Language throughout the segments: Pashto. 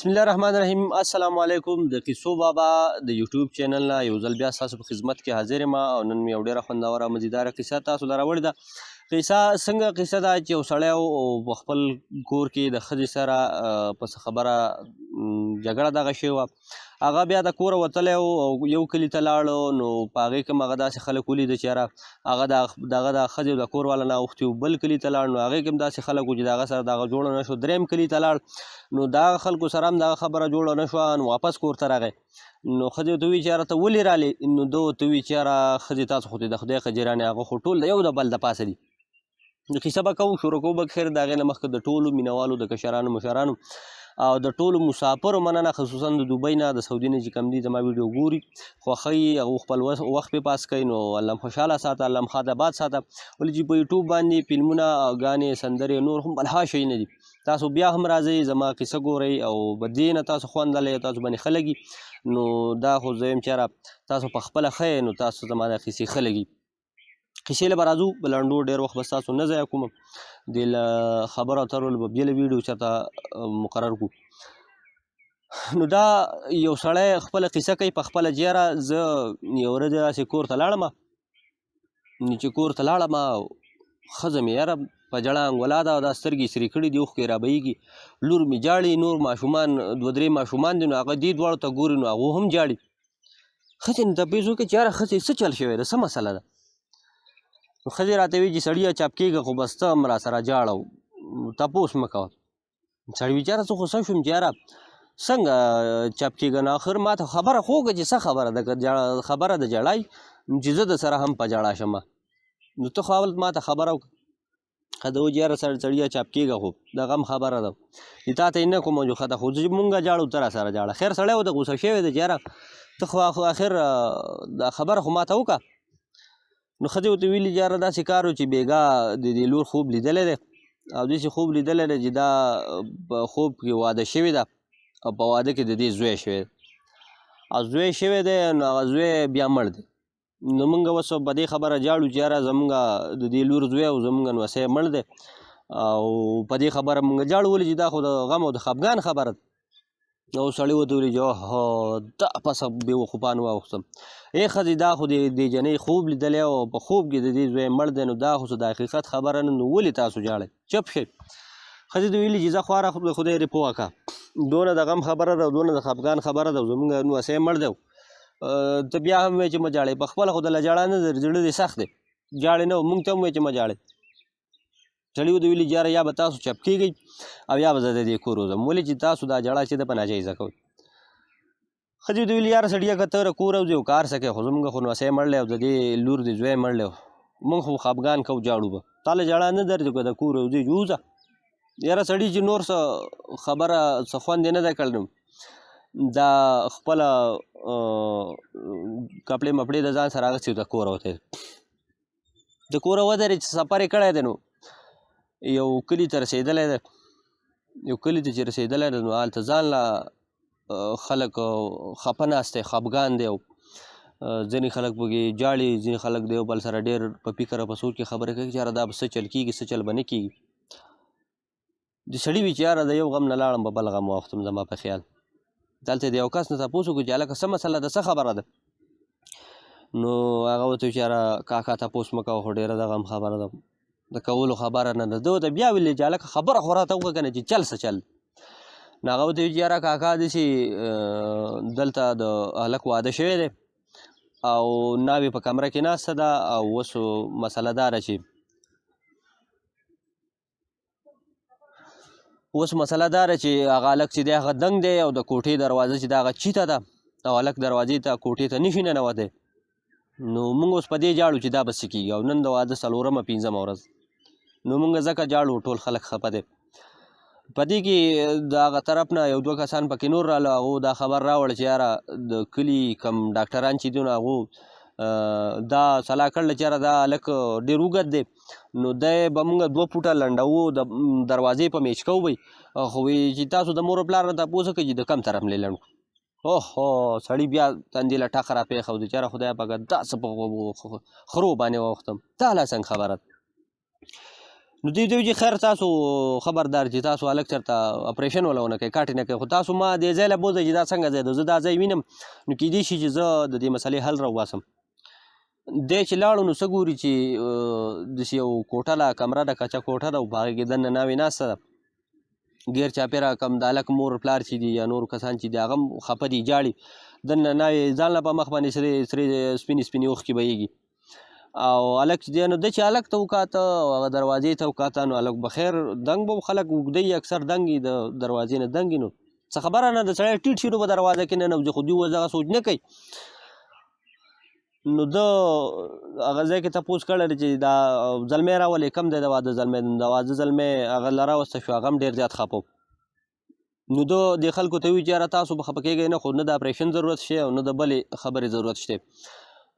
بسم الله الرحمن الرحیم. السلام علیکم. د کیسو بابا د یوټیوب چینل نه یو ځل بیا ستاسو په خدمت کې حاضر یم او نن مې یو ډېره خوندوره او مزیداره کیسه تاسو ته راوړې ده. کیسه څنګه کیسه ده چې یو سړی په خپل کور کې د ښځې سره په څه خبره جګړه دغه شوې وه. هغه بیا د کوره وتلی و او یو کلي ته لاړو، نو په هغې کې هغه داسې خلک ولیده چې یاره هغه دغه د ښځې د کور والا نه اوښتي و، بل کلي ته لاړ، نو هغې کې هم داسې خلک وو چې د هغه سره دغه جوړه نه شو. درېیم کلي ته لاړ، نو د هغه خلکو سره هم دغه خبره جوړه نه شوه، نو واپس کور ته راغی. نو ښځې ورته وویل چې یاره ته ولې رالې؟ نو ده ورته وویل چې یاره ښځې تاسو خو د خدای خجیرانې هغه خو ټول د یو د بل د پاسه دي. نو کیسه به کوو، شروع کوو به خیر د هغې نه مخکې د ټولو مینوالو د کشرانو مشرانو او د ټولو مسافرو مننه، خصوصا د دوبۍ نه د سعودي نه چې کوم دي زما ویډیو ګوري، خوښوي، هغوی خپل وخت پرې پاس کوي. نو الله هم خوشحاله ساته، الله هم ښاد آباد ساته. ولې چې په یوټیوب باندې فلمونه، ګانې، سندرې، نور هم بلها شی نه دي. تاسو بیا هم راځئ زما کیسه ګورئ او په دې نه تاسو خوند اخلئ، تاسو باندې ښه لګي. نو دا خو زه یم چې یاره تاسو په خپله ښه یئ، نو تاسو زما دا کیسې ښه لګي. کیسې له به راځو، په لنډو ډېر وخت به ستاسو نه ضایع کوم. دې له خبرو اترو به بېله ویډیو چېرته مقرر کړو. نو دا یو سړی خپله کیسه کوي په خپله چې یاره زه یو ورځ داسې کور ته لاړم، نو چې کور ته لاړم ښځه مې یاره په جړه انګولا ده او دا سترګې سرې کړي دي، اوښکې رابهیږي، لور مې جاړي، نور ماشومان دوه درې ماشومان دي، نو هغه دې دواړو ته ګوري، نو هغو هم جاړي. ښځې نه تپوس وکړې چې یاره ښځې څه چل شوی ده، څه مسله ده؟ نو ښځې راته وایي چې سړیه چاپ کېږه، خو بس ته هم راسره جاړه، تپوس مه کوه. سړي وایي چې یاره زه غوسه شوم چې یاره څنګه چاپ کېږه، نو آخر ما ته خبره خو وکړه چې څه خبره ده، که خبره د جړای چې زه در سره هم په جړا شم، نو ته خو اول ما ته خبره وکړه. ښځه وایي چې یاره سړیه چاپ کېږه، خو دغه هم خبره ده چې تا ته یې نه کوم جوخته، خو مونږ جاړو ته راسره جاړه. خیر سړی و د غوسه شوی دی چې یاره ته خو آخر دا خبره خو ما ته وکړه. نو ښځې ورته ویلي چې یاره داسې کار و چې بېګا د دې لور خوب لیدلی دی او داسې خوب لیدلی دی چې دا په خوب کې واده شوې ده او په واده کې د دې زوی شوی دی او زوی شوی دی، نو هغه زوی بیا مړ دی. نو موږ اوس په دې خبره جاړو چې یاره زموږ د دې لور زوی او زموږ نوسی مړ دی او په دې خبره موږ جاړو، ولې چې دا خو د غم او د خفګان خبره ده. او سړي ورته ویلي چې اوهو دا پسه بېوقوفان واوښتم. ای ښځې دا خو د دې جنۍ خوب لیدلی او په خوب کې د دې زوی مړ دی، نو دا خو څه د حقیقت خبره نه، نو ولې تاسو جاړئ؟ چپ شئ. ښځې ته ویلي چې ځه خواره د خدای دې پوهه کړه، دونه د غم خبره ده او دونه د خفګان خبره ده او زموږ نوسی مړ دی، ته بیا هم وایې چې مه جاړئ، په خپله خو دله جاړه نه ده، زړه دې سخت دی، جاړې نه، موږ ته هم وایې چې مه جاړئ. سړي ورته ویلي چې یاره یا به تاسو چپ کېږئ او یا به زه د دې کور وځم، ولې چې تاسو دا جړه چې ده په ناجایزه کوئ. ښځې ورته ویلي یاره سړیه که ته کور وځې او کار څه کوې، خو زموږ خو نوسی مړ دی او د دې لور د زوی مړ دی، موږ خو خفګان کوو، جاړو به، تا له جړه نه درځي، که د کور وځې وځه. یاره سړي چې نور څه خبره څه خوند یې نه دی کړی، دا خپله کپړې مپړې د ځان سره اخیستې د کوره وتی. د کوره ودرېد چې سفر یې کړی دی، نو یو کلي ته رسېدلی دی. یو کلي ته چې رسېدلی دی، نو هلته ځان له خلک خفه ناست دی، خفګان دی او ځینې خلک پکې جاړي، ځینې خلک د یو بل سره ډېر په فکر او په سوچ کې خبرې کوي چې یاره دا به څه چل کېږي، څه چل به نه کېږي. د سړي وي چې یاره د یو غم نه لاړم په بل غم واوښتم، زما په خیال. دلته د یو کس نه تپوس وکړو چې هلکه څه مسله ده، څه خبره ده؟ نو هغه ورته وایي چې یاره کاکا تپوس مه کوه، خو ډېره د غم خبره ده، د کولو خبره نه ده. ده ورته بیا ویلې چې هلکه خبره خو راته وکړه که نه چې چل څه چل. نو هغه ورته وایي چې یاره کاکا داسې دلته د هلک واده شوی دی او ناوې په کمره کې ناسته ده او اوس مسله داره چې هغه هلک چې دی هغه دنګ دی او د کوټې دروازه چې ده هغه چیته ده او هلک دروازې ته کوټې ته نشي ننوتی. نو موږ اوس په دې جاړو چې دا به څه کېږي او نن د واده 4مه 5مه ورځ، نو موږ ځکه جاړو، ټول خلک خفه دی. په دې کې د هغه طرف نه یو دوه کسان پکې نور راغله، هغو دا خبر راوړه چې یاره د کلي کم ډاکټران چې دي نو هغو دا صلاح کړله چې یاره دا هلک ډېر اوږد دی، نو دی به موږ 2 فوټه لنډوو، د دروازې په میچکو به خو وایي چې تاسو د مور و پلار نه تپوس وکړئ چې د کم طرف نه لنډ کړو. اوهو سړي بیا تندې له ټقه را پرېښودو چې یاره خدایه پاکه دا څه په خرو باندې واوښتم، دا لا څنګه خبره ده. نو دوی دوی چې خیر تاسو خبردار چې تاسو هلک چېرته اپریشن ولا ونه کوئ کاټې نه کوئ خو تاسو ما دې ځای له بوځئ چې دا څنګه ځای ده زه دا ځای وینم نو کیدای شي چې زه د دې مسلې حل راوباسم. دی چې لاړو نو څه ګوري چې داسې یو کوټه ده کمره ده کچه کوټه ده او په هغې کې دننه ناوې ناسته ده ګیر چاپېره کم د هلک مور پلار چې دي یا نور کسان چې دي هغه هم خفه دي جاړي دننه ناوې ځان له په مخ باندې سرې سپینې سپینې اوښکې بهیږي او هلک چې دی نو ده چې هلک ته وکاته او هغه دروازې ته وکاته نو هلک بخیر دنګ به خلک اوږدی اکثر دنګ وي د دروازې نه دنګ وي نو څه خبره نه ده سړی ټیټ شي نو به دروازه کې ننوځي خو دوی اوس دغه سوچ نه کوي. نو ده هغه ځای کې تپوس کړی چې دا زلمی راولې کم دی د واده زلمی د واده زلمی هغه له راوسته شو هغه هم ډېر زیات خفه و. نو ده دې خلکو ته وایي چې یاره تاسو به خفه کېږئ نه خو نه د اپریشن ضرورت شته او نه د بلې خبرې ضرورت شته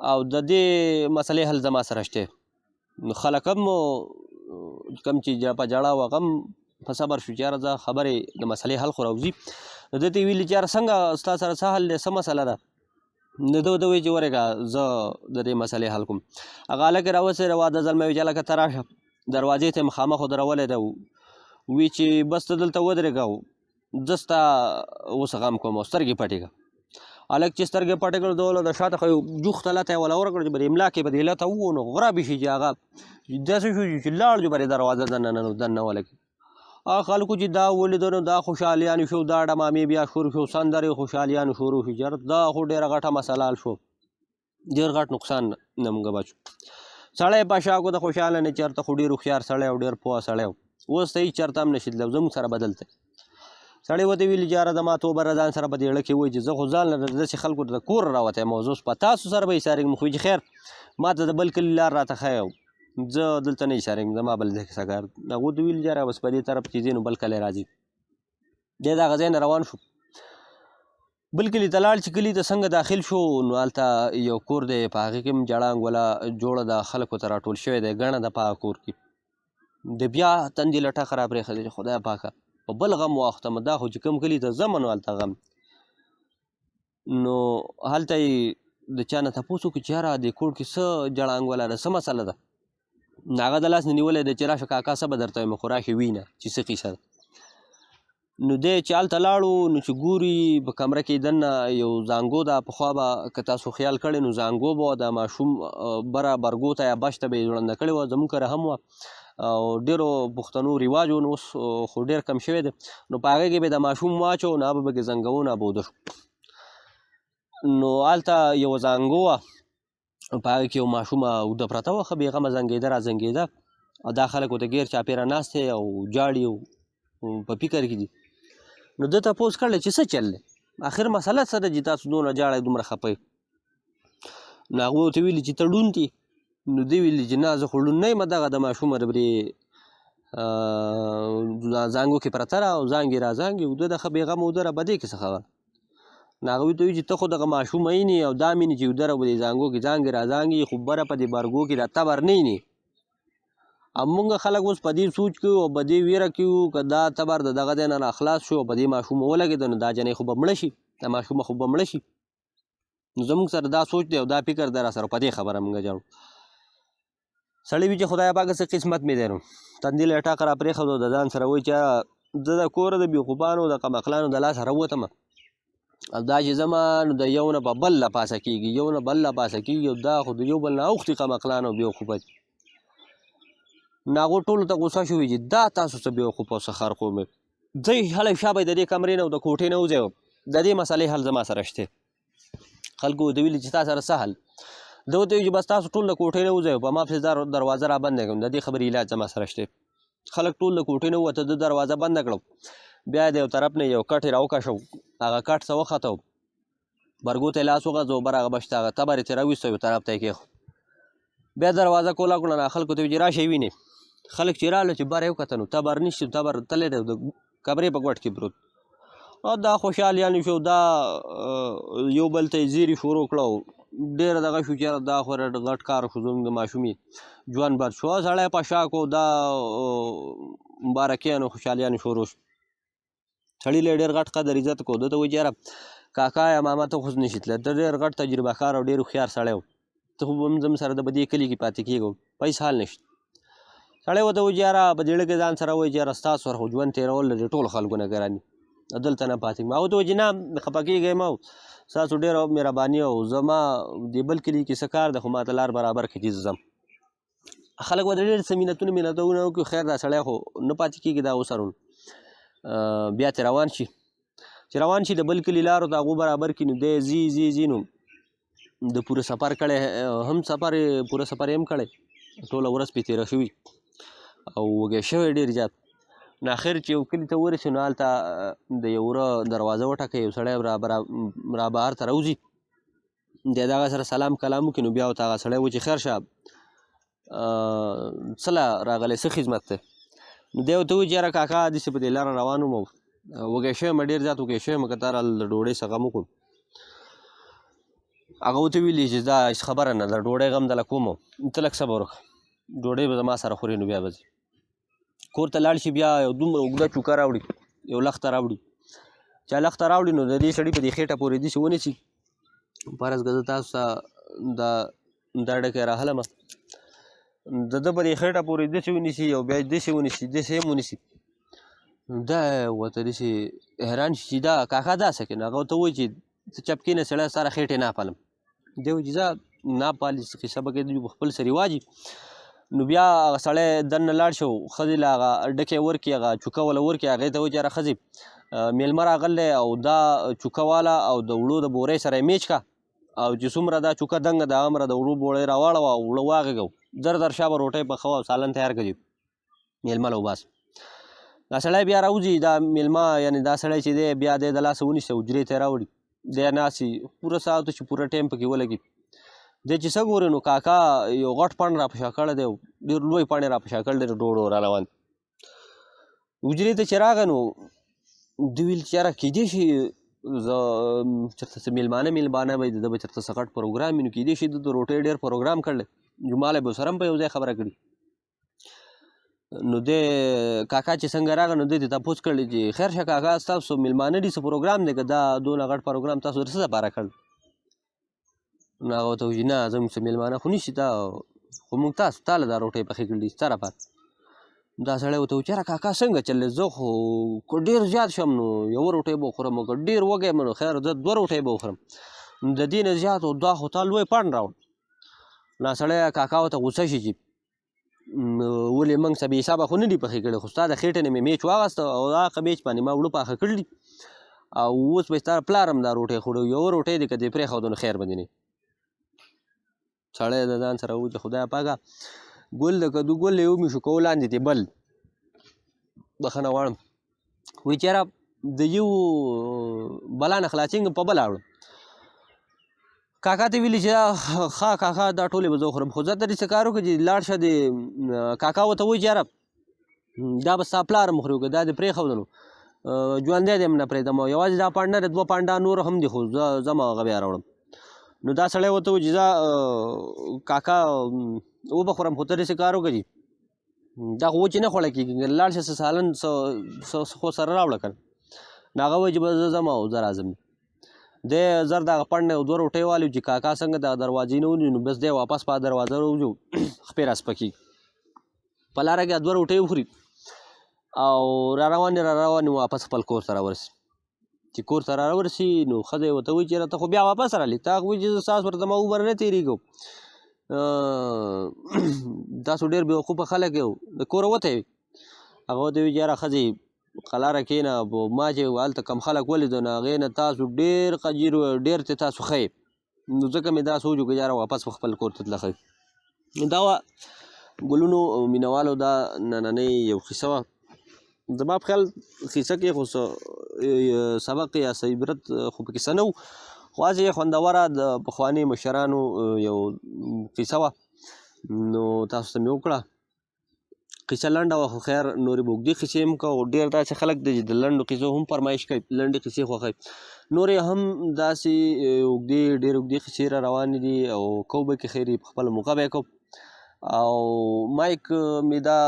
او د دې مسلې حل زما سره شته. نو خلک هم کم چې په ژړا و هغه هم په صبر شو چې یاره زه خبرې د مسلې حل خو راوځي. نو ده ته یې ویلي چې یاره څنګه ستا سره څه حل دی څه مسله ده نو ده ورته وایي چې ورېږه زه د دې مسلې حل کوم. هغه هلک یې راوڅېړه واده زلمی وایي چې هلکه ته راشه دروازې ته یې مخامخ ودرولی ده وی چې بس ته دلته ودرېږه زه ستا اوس غم کوم او سترګې پټې کړه. هلک چې سترګې پټې کړه ده له شاته خو یو جوخته لته یې وله ورکړه چې به د املا کې به دې لته ووو نو غرابې شي چې هغه داسې شو چې لاړ جو به دروازه دننه ولګي. هغه خلکو چې دا ولیده نو دا خوشحالیانې شو دا ډمامې بیا شروع شو سندرې خوشحالیانو شروع شو چې دا خو ډېره غټه مسله حل شو ډېر غټ نقصان نه موږ بچو. سړی په شا کو د خوشحاله نه چېرته خو ډېر هوښیار سړی او ډېر پوه سړی و اوس ته هېڅ چېرته هم نشي تللی زموږ سره بدل دی. سړی ورته ویلي چې یاره زما توبه ځان سره په دې اړه کې وایي چې زه خو ځان له داسې خلکو د کور راوتی یم او زه اوس په تاسو سره به ایسارېږم خو چې خیر ما ته د بل کلي لار راته ښیه زه دلته نه ایسارېږم زما بل ځای کې څه کار. هغه ورته ویلي چې یاره بس په دې طرف چې ځې نو بل کلی راځي. دی د هغه ځای نه روان شو بل کلي ته لاړ چې کلي ته څنګه داخل شو نو هلته یو کور دی په هغې کې هم جړانګ ولا جوړه ده خلکو ته راټول شوی دی ګڼه ده په هغه کور کې د بیا تندې له ټکه راپرېښلی چې خدای پاکه په بل غم واوښتم دا خو چې کوم کلي ته ځم نو هلته غم. نو هلته یې د چا نه تپوس وکړو چې یاره دې کور کې څه جړانګ ولا ده څه مسله ده نو هغه د لاس نه نیولی دی چې راشه کاکا څه به درته وایم خو راشې وینه چې څه قیصه ده. نو دی چې هلته لاړو نو چې ګوري په کمره کې دننه یو زانګو ده پخوا به که تاسو خیال کړی نو زانګو به وه د ماشوم بره برګو ته یا بش ته به یې ځوړنده کړې وه زموږ کره هم وه او ډېرو پښتنو رواج و نو اوس خو ډېر کم شوی دی نو په هغې کې به د ماشوم واچو نو هغه به پکې زنګوو نو به وده شو. نو هلته یوه زانګو وه په هغې کې یو ماشومه اوده پرته وه ښه بېغمه زنګېده را زنګېده او دا خلک ورته ګیر چاپېره ناست دی او جاړي او په فکر کې دي. نو ده تپوس کړی چې څه چل دی آخر مسله څه ده چې تاسو دونه جاړئ دومره خفه یې. نو هغوی ورته ویلي چې ته ړوند دي نو دوی ویلي چې نه زه خو ړوند نه یم دغه د ماشومه ربرې زانګو کې پرته ده او زانګې را زانګې اوده ده ښه بېغمه اوده را بدې کې څه خبره. نو هغوی ته وایي چې ته خو دغه ماشوم وینې او دا مینې چې اوده را به دې زانګو کې زانګې را زانګې خو بره په دې برګو کې دا تبر نه وینې. او مونږ خلک اوس په دې سوچ کوو او په دې ویره کې وو که دا تبر د دغه ځای نه راخلاص شو او په دې ماشوم ولګېده نو دا جنۍ خو به مړه شي دا ماشومه خو به مړه شي. نو زموږ سره دا سوچ دی او دا فکر دی را سره په دې خبره مونږ جاړو. سړی وي چې خدای پاکه څه قسمت مې دی نو تندي له ټاقه را پرېښودو د ځان سره وایي چې زه د کوره د بېخوبانو د قمقلانو د لاسه راووتم او دا چې ځمه نو د یو نه به بل له پاسه کېږي یو نه بل له پاسه کېږي او دا خو د یو بل نه اوښتي قمقلان او بېخوبه دي. نو هغو ټولو ته غوسه شوي چې دا تاسو څه بېوقوف او څه خرقوم ځئ هلی شا به یې د دې کمرې نه او د کوټې نه وځئ د دې مسلې حل زما سره شته. خلکو ورته ویلي چې تا سره څه حل ده ورته ویل چې بس تاسو ټول د کوټې نه وځئ په ما پسې دروازه را بنده کړم د دې خبرې علاج زما سره شته. خلک ټول د کوټې نه ووته ده دروازه بنده کړم بیا د یو طرف نه یو کټ یې راوکشو هغه کټ څه وختو برګو ته یې لاس وغځو بر هغه بشته هغه تبر یې ترې راویسته یو طرف ته یې کېښو بیا دروازه کوله کړه خلکو ته ویل چې راشئ وینې. خلک چې راغله چې بر یې وکته نو تبر نشته تبر تللی دی د کمرې په ګوټ کې پروت او دا خوشحالیانې شو دا یو بل ته یې زیري شروع کړه ډېره دغه شو چې دا خو غټ کار شو زموږ د ماشومې ژوند بد شو سړی په شا کو دا مبارکیانو خوشحالیانې شروع شو. سړي له ډېر غټ قدر عزت کو ده ته وایي چې یاره کاکا یا ماما ته خو نشي تللی ته ډېر غټ تجربه کار او ډېر هوښیار سړی و ته خو هم زموږ سره د په دې کلي کې پاتې کېږو پیس حال نشته. سړی ورته وایي چې یاره په زړه کې ځان سره وایي چې یاره ستاسو سره خو ژوند تېرول د ټولو خلکو نه ګران دي دلته نه پاتې ما ورته وایي چې نه خفه کېږئ مه ستاسو ډېره مهرباني او زما د بل کلي کې څه کار دی خو ما ته لار برابر کړي چې زه ځم خلک ورته ډېر څه مینتونه وکړي خیر دا سړی خو نه پاتې کېږي دا اوسرون بیا ترې روان شي چې روان شي د بل کلي لارو ته هغو برابر کړي نو دی ځي نو د پوره سفر کړی هم پوره سفر یې هم کړی ټوله ورځ پرې تېره شوي او وږی شوی ډېر زیات نو اخر چې یو کلي ته ورسېد نو هلته د یو وره دروازه وټکوي یو سړی را بهر ته راوځي دی د هغه سره سلام کلام وکړي نو بیا ورته هغه سړی و چې خیر شه څه له راغلی څه خدمت دی نو دی ورته وایي چې یاره کاکا داسې په دې لاره روان وم او وږی شوی یم ډېر زیات وږی شوی یم که تا راله د ډوډۍ څه غم وکړو هغه ورته ویلي چې دا هېڅ خبره نه ده ډوډۍ غم دله کوم ته لږ صبر وکړه ډوډۍ به زما سره خورې نو بیا به ځي کور ته لاړ شي بیا یو دومره اوږده چوکه راوړي یو لښته راوړي چې لښته راوړي نو د دې سړي په دې خېټه پورې داسې ونیسي فرض که زه تاسو ته دا ډکۍ راهلمه د ده په دې خېټه پورې داسې ونیسي او بیا داسې ونیسي داسې هم ونیسي دا ورته داسې حیران شي چې دا کاکا دا څه کوي نو هغه ورته وایي چې ته چپ کښېنه سړی سره خېټې نه پالم دی وایي چې ځه نه پالي قصه به کوي خپل څه رواج نو بیا هغه سړی دننه لاړ شي او ښځې له هغه ډکې ورکړي هغه چوکه والا ورکړي هغې ته وایي چې یاره ښځې میلمه راغلی او دا چوکه والا او د وړو د بورۍ سره یې میچ کا او چې څومره دا چوکه دنګه ده هغومره د وړو بورۍ راواړوه او وړه واغېږه در شا به روټۍ پخوه او سالن تیار کړي میلمه له وباسه دا سړی بیا راوځي دا میلمه یعنې دا سړی چې دی بیا دی د لاسه ونیسي حجرې ته یې راوړي دی ناستي پوره ساعت چې پوره ټایم پکې ولګي دی چې څه ګوري نو کاکا یو غټ پڼ را په شا کړی دی ډېر لوی پڼ یې را په شا کړی دی ډوډو را روان حجرې ته چې راغی نو دوی ویل چې یاره کیدای شي زه چېرته څه میلمانه به وي د ده به چېرته څه غټ پروګرام وي نو کیدای شي د روټۍ ډېر پروګرام کړلی جمعه له به ورسره هم په یو ځای خبره کړي نو دی کاکا چې څنګه راغی نو دی ته تپوس کړی چې خیر شه کاکا ستاسو میلمانه دي څه پروګرام دی که دا دونه غټ پروګرام تاسو د څه دپاره کړ نو هغه ورته وایي نه زموږ څه میلمانه خو نشي دا خو موږ تا له دا روټۍ پخې کړي ستا لپاره دا سړی ورته وایي چې یاره کاکا څنګه چل دی زه خو که ډېر زیات شم نو یوه روټۍ به وخورم او که ډېر وږی یم نو خیر زه 2 روټۍ به وخورم نو د دې نه زیات دا خو تا لوی پڼ راوړ نو سړی کاکا ورته غوسه شي چې ولې موږ څه بې حسابه خو نه دي پخې کړي خو ستا د خېټې نه مې میچ واغسته او هغه میچ باندې ما وړه پاخه کړي او اوس به ستا پلار هم دا روټۍ خوړو یوه روټۍ دې که دې پرېښودو نو خیر به دې نه سړی د ځان سره وایي چې خدایه پاکه ګل د کدو ګل یې ومیشو کو لاندې دې بل بخښنه غواړم وایي چې یاره د یو بلا نه خلاصېږم په بله اړم کاکا ته ویلي چې ښه کاکا دا ټولې به زه وخورم خو ځه ته دې څه کار وکړه چې لاړ شه د کاکا ورته وایي چې یاره دا به ستا پلار هم خوري که دا دې پرېښوده نو ژوندی دې هم نه پرېږدم او یوازې دا پڼ نه دی 2 پڼډه نور هم دي خو زه ځم هغه بیا راوړم نو دا سړی ورته وایي چې ځه کاکا وبخورم خو ته دې څه کار وکړه چې دا خو وچې نه خوړه کېږي لاړ شه څه سالن څه خو سره راوړه که نه نو هغه وایي چې به زه ځم او زه راځم دی زر دغه پڼ نه 2 روټۍ والي چې کاکا څنګه د دروازې نه ونیو نو بس دی واپس په دروازه راوځو خپې را سپکېږي په لاره کې 2 روټۍ وخوري او را روان واپس خپل کور ته راورسي چې کور ته راورسي نو ښځه یې ورته وایي چې ته خو بیا واپس رالې تا خو وایي چې زه ستاسو ورته ما عمر نه تېرېږم تاسو ډېر بېوقوفه خلک یو د کوره وتی وي هغه ورته وایي چې یاره ښځې قلاره کښېنه ما چې هلته کم خلک ولیدو نو هغې نه تاسو ډېر قجیر ډېر ترې تاسو ښه یې نو ځکه مې دا سوچ وکړو یاره واپس په خپل کور ته تله ښه نو دا وه ګلونو مینوالو دا نننۍ یو قصه وه زما په خیال قصه کې خو سبق یا څه عبرت خو پکې څه نه و خو هسې خوندوره د پخواني مشرانو یو قصه وه نو تاسو ته مې وکړه قصه لنډه وه خو خیر نورې به اوږدې قصې هم کوو ډېر داسې خلک دی چې د لنډو قصو هم فرمایش کوي لنډې قصې خوښوي نورې هم داسې اوږدې ډېر اوږدې قصې را روانې دي او کوو به کې خیر په خپله موقع به یې کوو او مایک مې دا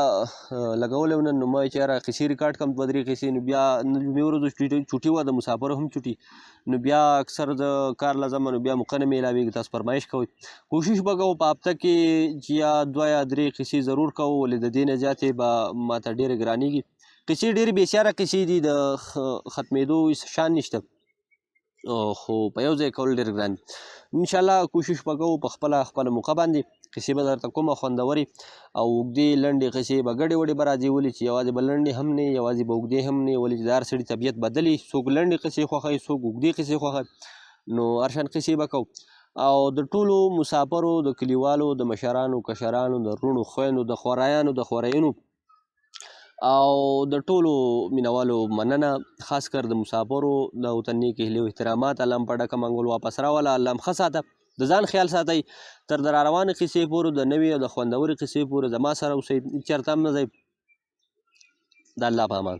لګولی و نن، نو ما ویل چې یاره قصې ریکارډ کړم 2-3 قصې، نو بیا نن جمعې ورځ چوټي وه، د مسافرو هم چوټي، نو بیا اکثر د کار له ځمه نو بیا موقع نه میلاوېږي، تاسو فرمایش کوئ. کوشش به کوو په هفته کې چې یا 2 یا 3 قصې ضرور کوو، ولې د دې نه زیاتې به ماته ډېرې ګرانېږي. قصې ډېرې بېسیاره قصې دي، د ختمېدو هېڅ شان نشته، خو په یو ځای کول ډېر ګران دي. انشاءالله کوشش به کوو په خپله موقع باندې قصې به درته کومه خوندورې او اوږدې لنډې قصې به ګډې وډې به راځي، ولې چې یوازې به لنډې هم نه وي، یوازې به اوږدې هم نه وي، ولې چې د هر سړي طبیعت بدل وي، څوک لنډې قصې خوښوي، څوک اوږدې قصې خوښوي، نو هر شان قصې به کوو. او د ټولو مسافرو، د کلیوالو، د مشرانو، کشرانو، د وروڼو، خویندو، د خوریانو، د خورینو او د ټولو مینوالو مننه، خاص کر د مسافرو د وطن نیک هیلې او احترامات. الله م په ډکه منګول واپس راوله، الله م ښه ساته، د ځان خیال ساتئ، تر د راروانې قصې پورې، د نوې او د خوندورې قصې پورې زما سره اوسئ، چېرته هم نه ځئ. د الله په امان.